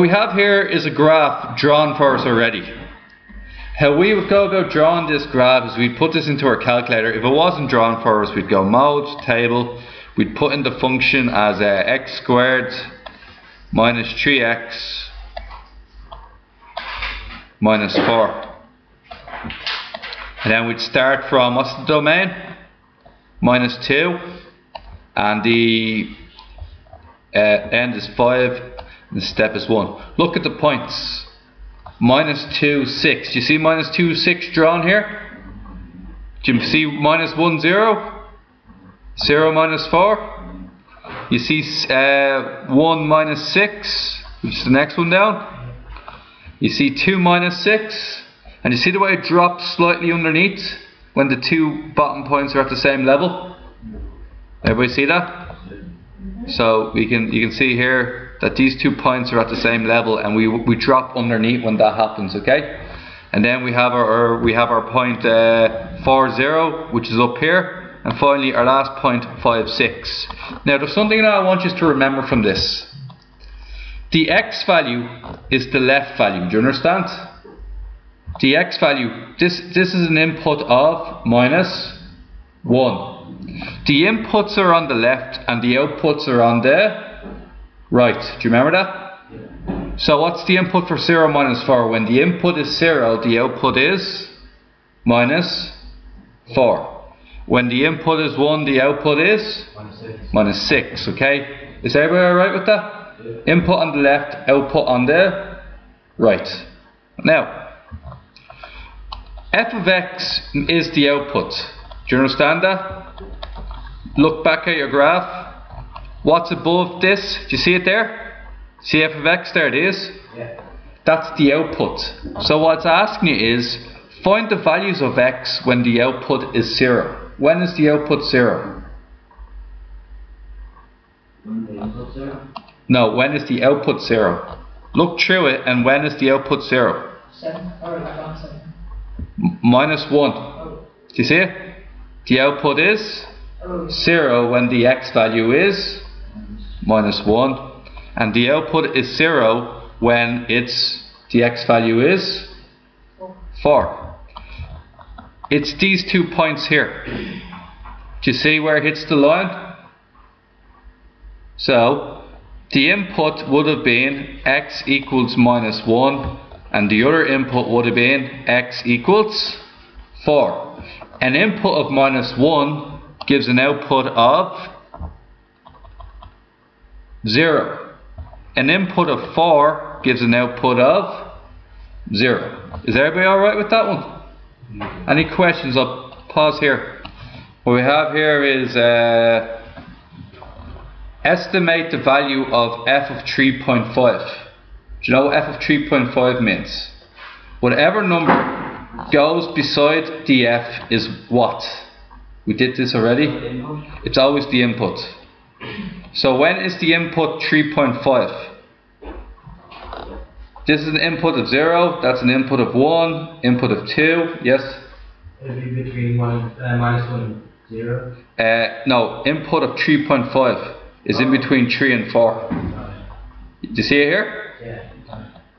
What we have here is a graph drawn for us already. How we would go about drawing this graph is we'd put this into our calculator. If it wasn't drawn for us, we'd go mode, table, we'd put in the function as x squared minus 3x minus 4. And then we'd start from, what's the domain? Minus 2. And the end is 5. And the step is 1. Look at the points. Minus 2, 6. Do you see minus 2, 6 drawn here? Do you see minus 1, 0? 0 minus 4. You see 1 minus 6, which is the next one down. You see 2 minus 6. And you see the way it drops slightly underneath when the two bottom points are at the same level? Everybody see that? So you can see here that these 2 points are at the same level, and we drop underneath when that happens, okay? And then we have our point 4, 0, which is up here, and finally our last point 5, 6. Now there's something that I want you to remember from this. The x value is the left value. Do you understand? The x value, this is an input of minus 1. The inputs are on the left and the outputs are on the right. Do you remember that? So what's the input for 0 minus 4? When the input is 0, the output is minus 4. When the input is 1, the output is minus 6. Okay? Is everybody alright with that? Yeah. Input on the left, output on the right. Now, f of x is the output. Do you understand that? Look back at your graph. What's above this? Do you see it there? See f of x? There it is. Yeah. That's the output. So what's asking you is, find the values of x when the output is 0. When is the output 0? When the input 0? No, when is the output 0? Look through it, and when is the output 0? 7. Or 7. Minus 1. Oh. Do you see it? The output is 0 when the x value is minus 1, and the output is 0 when the x value is 4. It's these 2 points here. Do you see where it hits the line? So the input would have been x equals minus 1, and the other input would have been x equals 4. An input of minus 1 gives an output of 0. An input of 4 gives an output of 0. Is everybody alright with that one? Any questions? I'll pause here. What we have here is estimate the value of f of 3.5. Do you know what f of 3.5 means? Whatever number goes beside the f is what? We did this already. It's always the input. So when is the input 3.5? This is an input of 0. That's an input of 1. Input of 2. Yes? It'll be between minus 1 and 0. No, input of 3.5 is in between 3 and 4. Do you see it here? Yeah.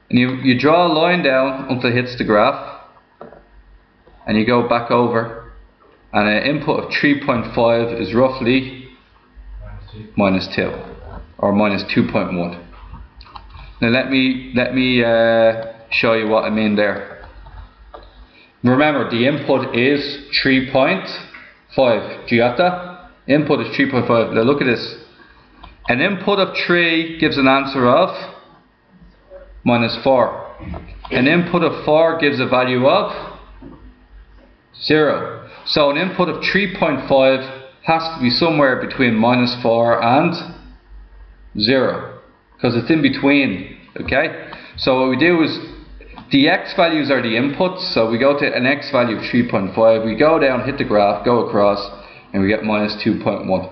And you draw a line down until it hits the graph, and you go back over. And an input of 3.5 is roughly minus 2, or minus 2.1. Now let me show you what I mean there. Remember, the input is 3.5. Do you got that? Input is 3.5. Now look at this. An input of 3 gives an answer of minus 4. An input of 4 gives a value of 0. So an input of 3.5 has to be somewhere between minus 4 and 0, because it's in between, okay? So what we do is, the x values are the inputs, so we go to an x value of 3.5, we go down, hit the graph, go across, and we get minus 2.1.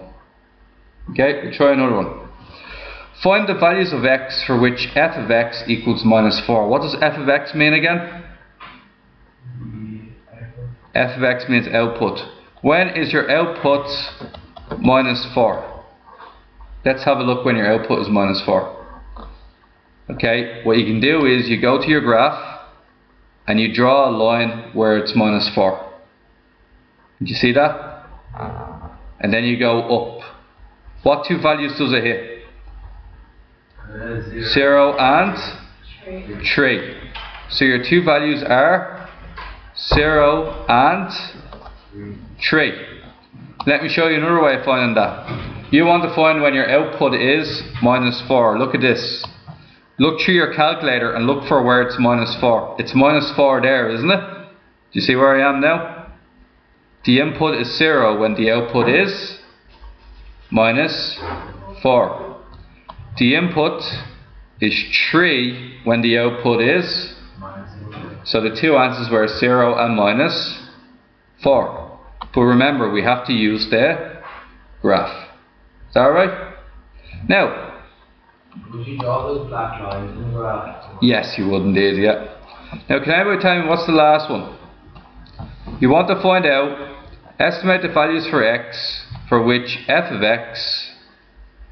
Okay, we'll try another one. Find the values of x for which f of x equals minus 4. What does f of x mean again? F of x means output. When is your output minus 4? Let's have a look when your output is minus 4. Okay, what you can do is you go to your graph and you draw a line where it's -4. Did you see that? And then you go up. What two values does it hit? 0 and 3. So your two values are 0 and 3. Let me show you another way of finding that. You want to find when your output is -4. Look at this. Look through your calculator and look for where it's -4. It's -4 there, isn't it? Do you see where I am now? The input is 0 when the output is -4. The input is 3 when the output is. So the two answers were 0 and -4. But remember, we have to use the graph. Is that alright? Now, would you draw those black lines in the graph? yes, you would indeed, yeah. Now, can anybody tell me what's the last one? You want to find out, estimate the values for x, for which f of x,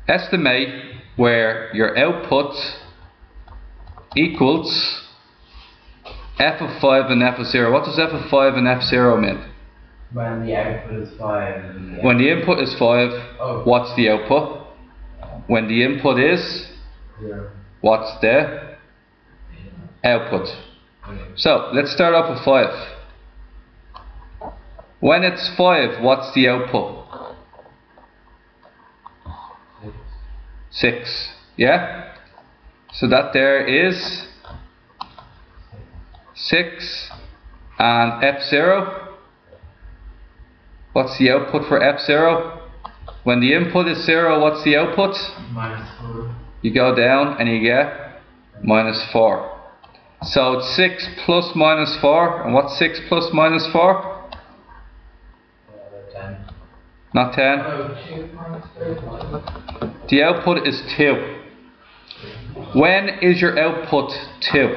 estimate where your output equals f of 5 and f of 0. What does f of 5 and f 0 mean? When the output is 5. And when the input is 5, what's the output? When the input is 0, what's the output? So, let's start off with 5. When it's 5, what's the output? 6. Yeah? So that there is 6 and f0. What's the output for f0? When the input is 0, what's the output? -4. You go down and you get -4. So it's 6 plus -4. And what's 6 plus -4? 10. Not 10. Oh, 2 minus 3. The output is 2. When is your output 2?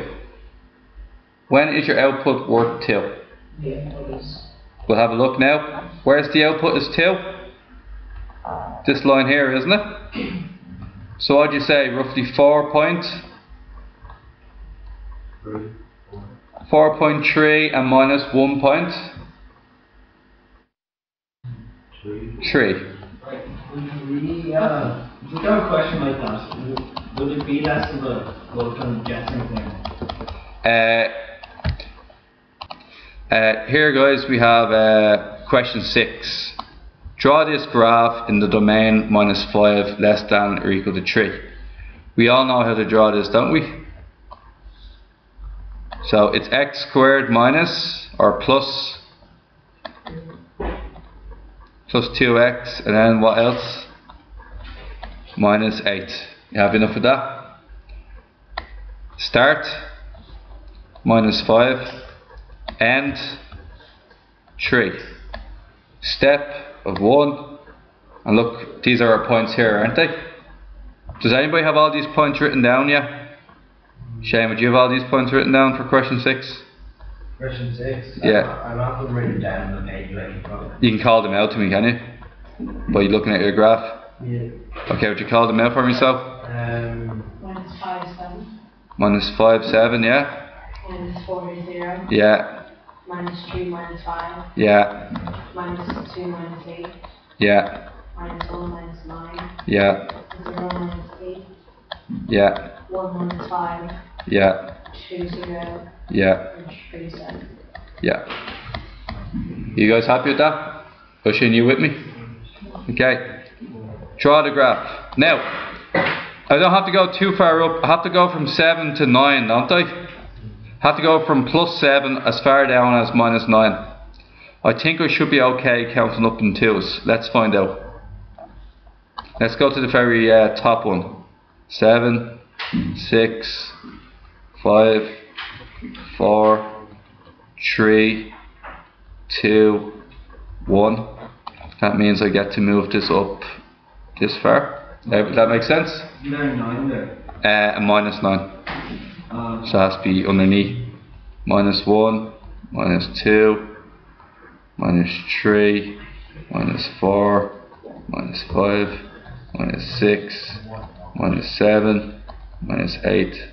When is your output worth 2? The input is. We'll have a look now. Where's the output is 2? This line here, isn't it? So what do you say? Roughly 4.3 and minus 1.3. We got a question like that. Would it be less of a go from guessing thing? Here guys we have question 6. Draw this graph in the domain -5 less than or equal to 3. We all know how to draw this, don't we? So it's x squared minus or plus 2x, and then what else? -8. You have enough of that? Start -5, end 3. Step of 1, and look, these are our points here, aren't they? Does anybody have all these points written down yet? Shane, would you have all these points written down for question 6? Question 6? Yeah. I'm not going to write it down on the page like you probably. You can call them out to me, can you? By looking at your graph? Yeah. Okay, would you call them out for me, so? -5, 7. -5, 7, yeah? -4 is 0. Yeah. -3, -5. Yeah. -2, -8. Yeah. -1, -9. Yeah. 0, -8. Yeah. 1, -5. Yeah. 2, 0. Yeah. And 3, 7. Yeah. You guys happy with that? Pushing you with me? Okay. Draw the graph. Now, I don't have to go too far up. I have to go from 7 to 9, don't I? Have to go from +7 as far down as -9. I think I should be okay counting up in 2s. Let's find out. Let's go to the very top one. 7, 6, 5, 4, 3, 2, 1. That means I get to move this up this far. That makes sense? No, 9 there. -9. So it has to be underneath. -1, -2, -3, -4, -5, -6, -7, -8,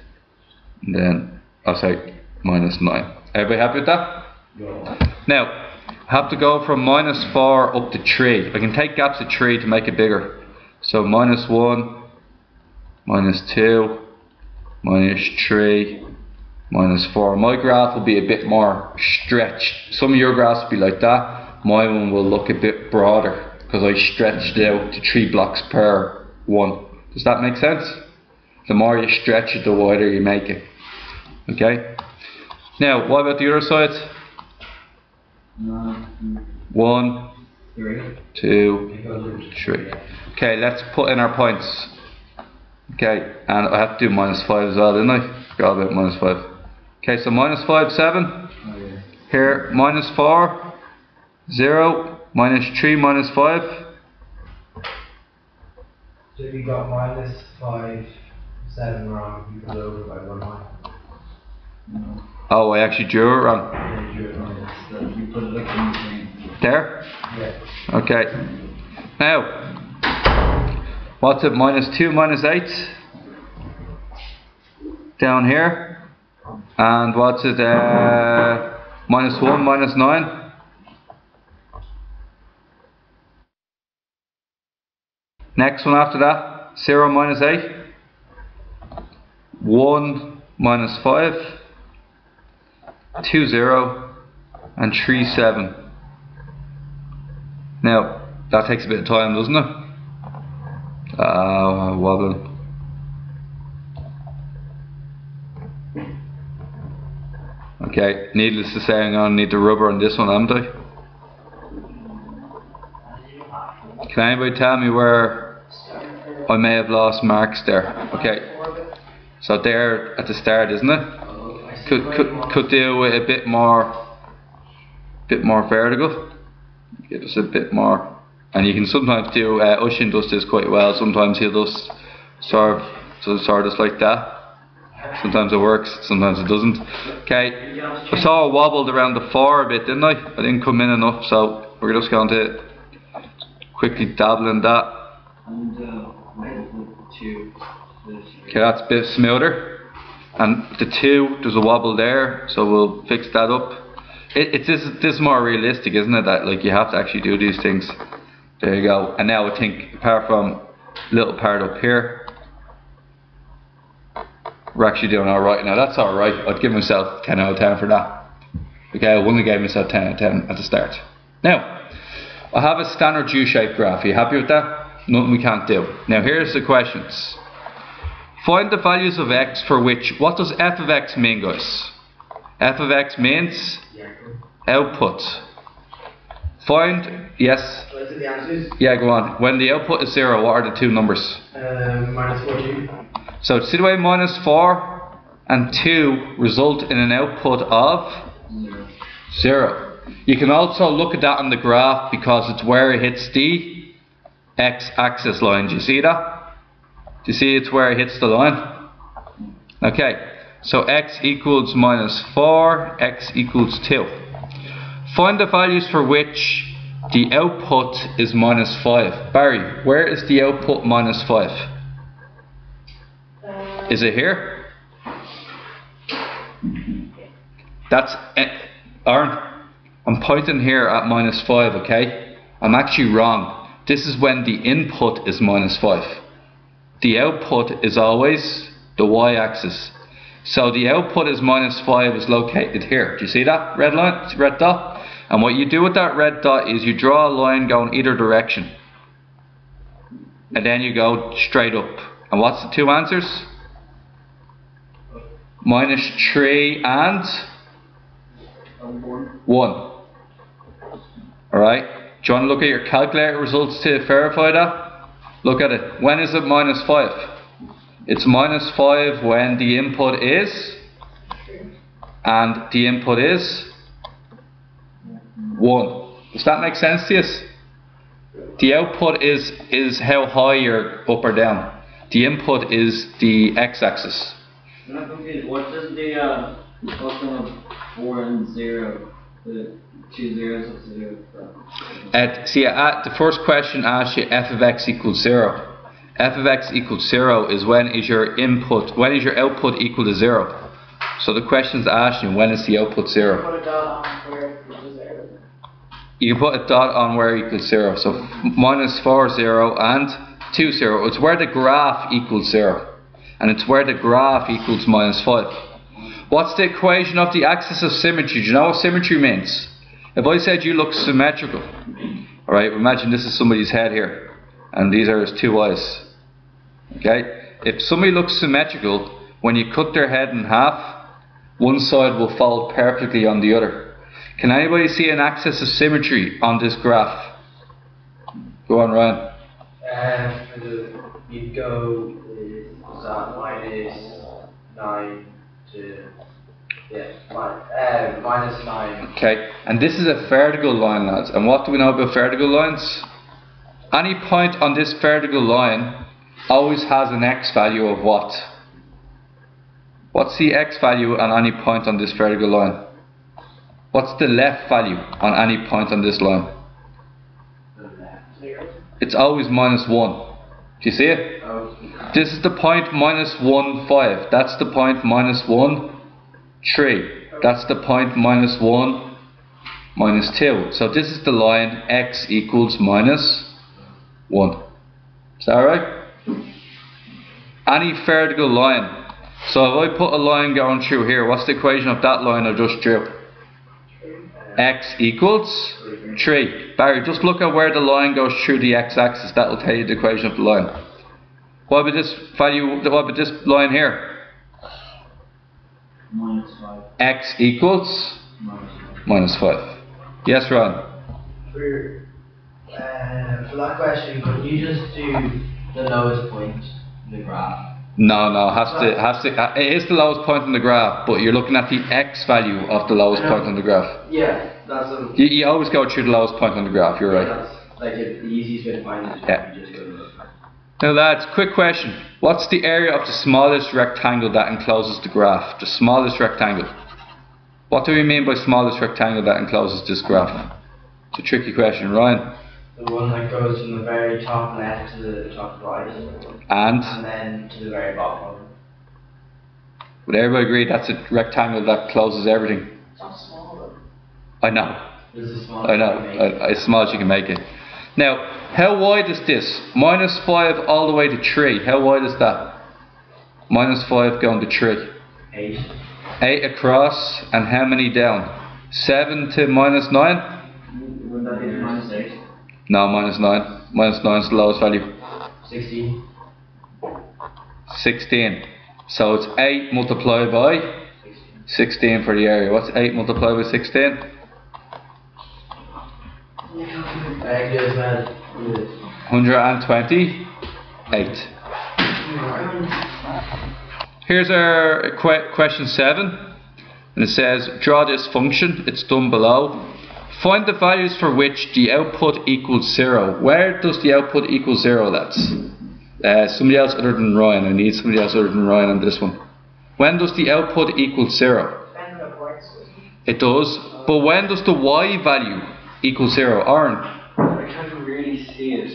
and then I'll say minus 9. Everybody happy with that? Yeah. Now, I have to go from minus 4 up to 3. I can take gaps of 3 to make it bigger. So minus 1, minus 2, minus 3, minus 4. My graph will be a bit more stretched. Some of your graphs will be like that. My one will look a bit broader because I stretched it out to 3 blocks per one. Does that make sense? The more you stretch it, the wider you make it. Okay? Now, what about the other side? 1, 2, 3. Okay, let's put in our points. Okay, and I have to do minus 5 as well, didn't I? Forgot about minus 5. Okay, so minus 5, 7. Here, minus 4, 0. Minus 3, minus 5. So if you got minus 5, 7 wrong, you put it over by 1 line. No. Oh, I actually drew it wrong. Yeah, you drew it wrong. You put it like in between. There? Yeah. Okay. Now, what's it? Minus 2, minus 8. Down here. And what's it? Minus 1, minus 9. Next one after that. 0, minus 8. 1, minus 5. 2, 0. And 3, 7. Now, that takes a bit of time, doesn't it? Wobbling. Okay, needless to say, I'm going to need the rubber on this one, haven't I? Can anybody tell me where I may have lost marks there? Okay, so there at the start, isn't it? Could do with a bit more vertical. Give us a bit more, and you can sometimes do. Ushin does this quite well. Sometimes he'll just sort of like that. Sometimes it works, sometimes it doesn't. Okay, I saw I wobbled around the 4 a bit, didn't I? I didn't come in enough, so we're just going to quickly dabble in that. Okay, that's a bit smoother. And the 2, there's a wobble there, so we'll fix that up. This is more realistic, isn't it? That like you have to actually do these things. There you go. And now I think, apart from little part up here, we're actually doing alright. Now that's alright. I'd give myself 10 out of 10 for that. Okay, I wouldn't have gave myself 10 out of 10 at the start. Now, I have a standard U-shaped graph. Are you happy with that? Nothing we can't do. Now here's the questions. Find the values of x for which, what does f of x mean, guys? F of x means output. Find, yes? Let's do the answers. Yeah, go on. When the output is 0, what are the 2 numbers? Minus 14. So see the way minus 4 and 2 result in an output of 0. You can also look at that on the graph because it's where it hits the x-axis line. Do you see that? Do you see it's where it hits the line? Okay, so x equals minus 4, x equals 2. Find the values for which the output is minus 5. Barry, where is the output minus 5? Is it here? That's Aaron. I'm pointing here at minus 5, okay? I'm actually wrong. This is when the input is minus 5. The output is always the y-axis. So the output is minus 5 is located here. Do you see that red line, red dot? And what you do with that red dot is you draw a line going either direction. And then you go straight up. And what's the 2 answers? Minus 3 and 1. Alright? Do you want to look at your calculator results to verify that? Look at it. When is it minus 5? It's minus 5 when the input is, and the input is 1. Does that make sense to you? The output is how high you're up or down. The input is the x-axis. I'm not confused. What does the function of 4 and 0, the 2 zeros of 0 from? See, the first question asks you f of x equals 0. F of x equals 0 is when is your output equal to 0. So the question's asking, when is the output 0? Put a dot on where it equals 0. You can put a dot on where equals 0. So minus 4, 0 and 2, 0. It's where the graph equals 0. And it's where the graph equals minus 5. What's the equation of the axis of symmetry? Do you know what symmetry means? If I said you look symmetrical, alright, imagine this is somebody's head here, and these are his two eyes. Okay? If somebody looks symmetrical, when you cut their head in half, one side will fall perfectly on the other. Can anybody see an axis of symmetry on this graph? Go on, Ryan. You'd go minus 9 to minus 9. Okay, and this is a vertical line, lads. And what do we know about vertical lines? Any point on this vertical line always has an x value of what? What's the x value on any point on this vertical line? What's the left value on any point on this line? It's always minus 1. Do you see it? This is the point minus 1, 5. That's the point minus 1, 3. That's the point minus 1, minus 2. So this is the line x equals minus 1. Is that right? Any vertical line. So if I put a line going through here, what's the equation of that line I just drew? X equals 3. Barry, just look at where the line goes through the x-axis. That will tell you the equation of the line. What about this value? What about this line here? Minus 5. X equals minus 5. Yes, Ron? For that question, could you just do the lowest point in the graph? No, it is the lowest point on the graph, but you're looking at the x value of the lowest point on the graph. Yeah, that's a, You always go through the lowest point on the graph, you're right. That's like the easiest way to find it. Yeah. You just go to the Now lads, quick question. What's the area of the smallest rectangle that encloses the graph? The smallest rectangle. What do we mean by smallest rectangle that encloses this graph? It's a tricky question, Ryan. The one that goes from the very top left to the top right. And then to the very bottom. would everybody agree that's a rectangle that closes everything? It's not small though. I know. This is small. I know. As small as you can make it. Now, how wide is this? Minus 5 all the way to 3. How wide is that? Minus 5 going to 3. 8. 8 across, and how many down? 7 to minus 9? Wouldn't that be minus 8? No, minus 9. Minus 9 is the lowest value. 16. 16. So it's 8 multiplied by 16 for the area. What's 8 multiplied by 16? Very good, man. 128. Here's our question 7. And it says, draw this function. It's done below. Find the values for which the output equals 0. Where does the output equal 0, lads? Somebody else other than Ryan. I need somebody else other than Ryan on this one. When does the output equal 0? It does. But when does the y value equal 0? Aaron? I can't really see it.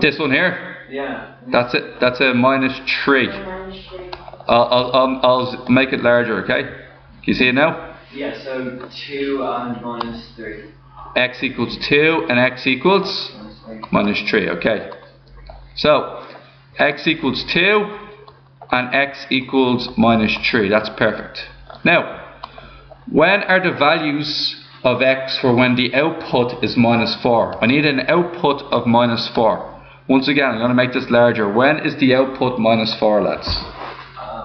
This one here? Yeah. That's it. That's a minus 3. Minus 3. I'll make it larger, okay? Can you see it now? Yeah, so 2 and minus 3. X equals 2 and x equals minus 3, okay? So, x equals 2 and x equals minus 3. That's perfect. Now, when are the values of x for when the output is minus 4? I need an output of minus 4. Once again, I'm going to make this larger. When is the output minus 4, lads?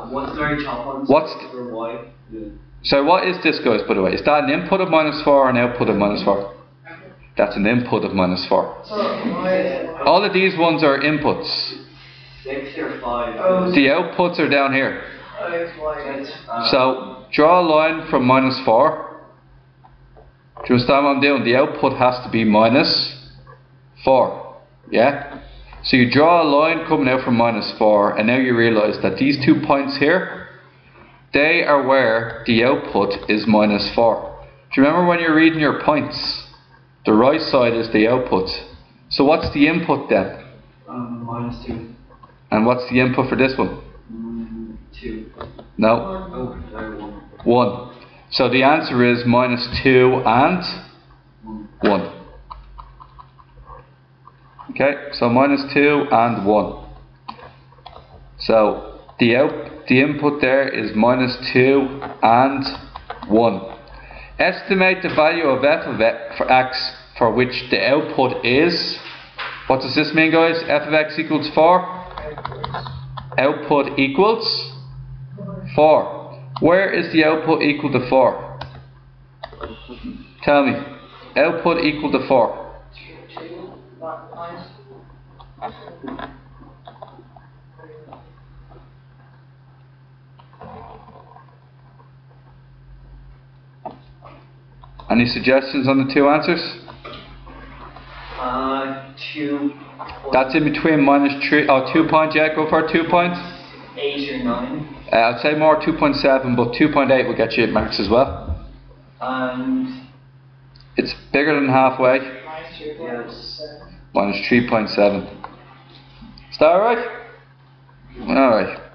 What's the very top one? What's for y? Yeah. So what is this, guys, by the way? Is that an input of minus 4 or an output of minus 4? That's an input of minus 4. All of these ones are inputs. 6 or 5. The outputs are down here. So draw a line from minus 4. Do you understand what I'm doing? The output has to be minus 4. Yeah? So you draw a line coming out from minus 4, and now you realise that these 2 points here, they are where the output is minus 4. Do you remember when you're reading your points? The right side is the output. So what's the input then? Minus 2. And what's the input for this one? 2. No. Oh, sorry, 1. 1. So the answer is minus 2 and 1. Okay, so minus 2 and 1. So the input there is minus 2 and 1. Estimate the value of f of x for which the output is. What does this mean, guys? F of x equals 4. Output equals 4. Where is the output equal to 4? Tell me. Output equal to 4. 2, minus. Any suggestions on the two answers? 2. That's in between minus 3, 2 point, yeah, go for 2 point. 8 or 9. I'd say more 2.7, but 2.8 will get you 8 marks as well. And It's bigger than halfway. Minus 2.7. Minus 3.7. Is that alright? Alright.